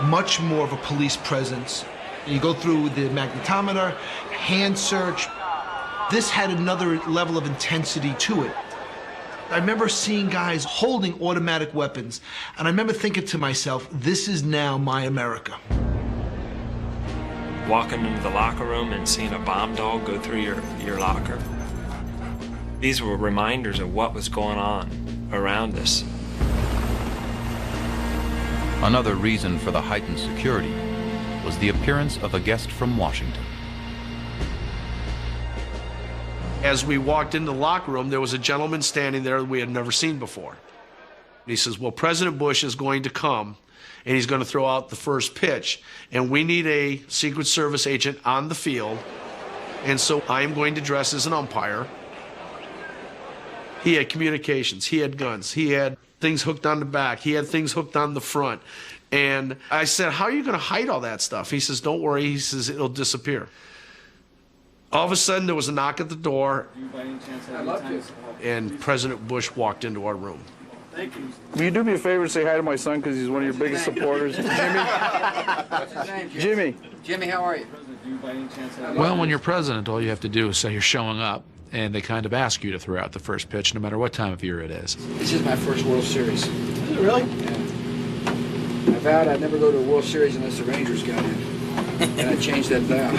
much more of a police presence. You go through the magnetometer, hand search. This had another level of intensity to it. I remember seeing guys holding automatic weapons, and I remember thinking to myself, this is now my America. Walking into the locker room and seeing a bomb dog go through your locker. These were reminders of what was going on around us. Another reason for the heightened security was the appearance of a guest from Washington. As we walked into the locker room, there was a gentleman standing there that we had never seen before. He says, well, President Bush is going to come, and he's going to throw out the first pitch, and we need a Secret Service agent on the field, and so I am going to dress as an umpire. He had communications, he had guns, he had things hooked on the back, he had things hooked on the front. And I said, how are you going to hide all that stuff? He says, don't worry, he says, it'll disappear. All of a sudden, there was a knock at the door, and President Bush walked into our room. Thank you. Will you do me a favor and say hi to my son, because he's one of your biggest supporters? Jimmy. Jimmy, how are you? Well, when you're president, all you have to do is say you're showing up, and they kind of ask you to throw out the first pitch, no matter what time of year it is. This is my first World Series. Is it really? Yeah. I vowed I'd never go to a World Series unless the Rangers got in, and I changed that vow.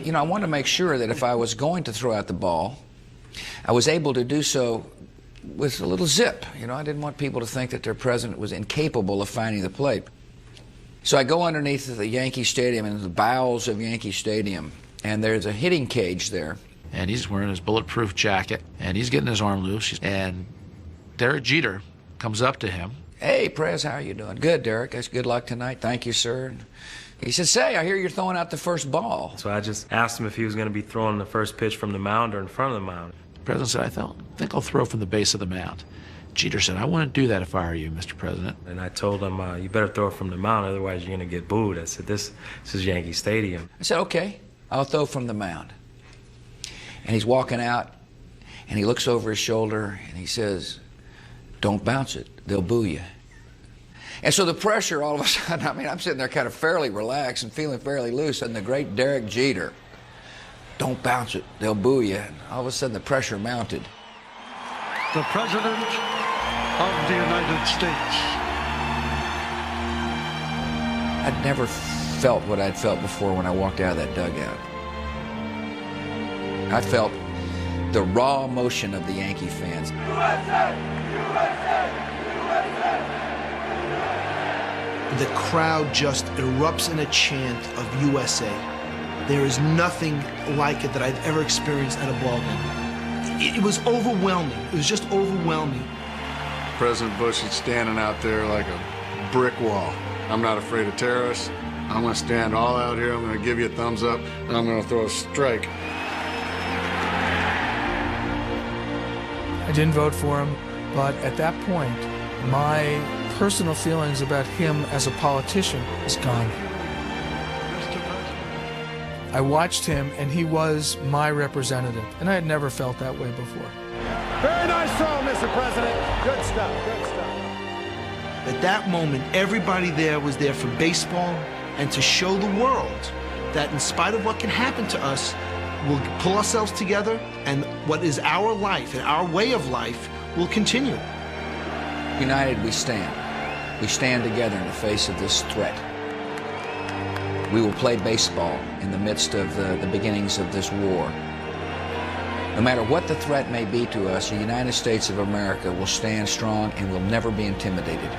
You know, I wanted to make sure that if I was going to throw out the ball, I was able to do so with a little zip. You know, I didn't want people to think that their president was incapable of finding the plate. So I go underneath the Yankee Stadium, in the bowels of Yankee Stadium, and there's a hitting cage there. And he's wearing his bulletproof jacket, and he's getting his arm loose, and Derek Jeter comes up to him. Hey, Prez, how are you doing? Good, Derek. That's good luck tonight. Thank you, sir. He said, say, I hear you're throwing out the first ball. So I just asked him if he was going to be throwing the first pitch from the mound or in front of the mound. The president said, I think I'll throw from the base of the mound. Jeter said, I wouldn't do that if I were you, Mr. President. And I told him, you better throw it from the mound, otherwise you're going to get booed. I said, this is Yankee Stadium. I said, okay, I'll throw from the mound. And he's walking out, and he looks over his shoulder, and he says, don't bounce it, they'll boo you. And so the pressure, all of a sudden, I mean, I'm sitting there kind of fairly relaxed and feeling fairly loose, and the great Derek Jeter, don't bounce it, they'll boo you. And all of a sudden, the pressure mounted. The President of the United States. I'd never felt what I'd felt before when I walked out of that dugout. I felt the raw emotion of the Yankee fans. USA! USA! The crowd just erupts in a chant of USA. There is nothing like it that I've ever experienced at a ball game. It was overwhelming. It was just overwhelming. President Bush is standing out there like a brick wall. I'm not afraid of terrorists. I'm going to stand all out here. I'm going to give you a thumbs up, and I'm going to throw a strike. I didn't vote for him, but at that point, my personal feelings about him as a politician is gone. I watched him, and he was my representative, and I had never felt that way before. Very nice throw, Mr. President. Good stuff, good stuff. At that moment, everybody there was there for baseball and to show the world that in spite of what can happen to us, we'll pull ourselves together, and what is our life and our way of life will continue. United we stand. We stand together in the face of this threat. We will play baseball in the midst of the beginnings of this war. No matter what the threat may be to us, the United States of America will stand strong and will never be intimidated.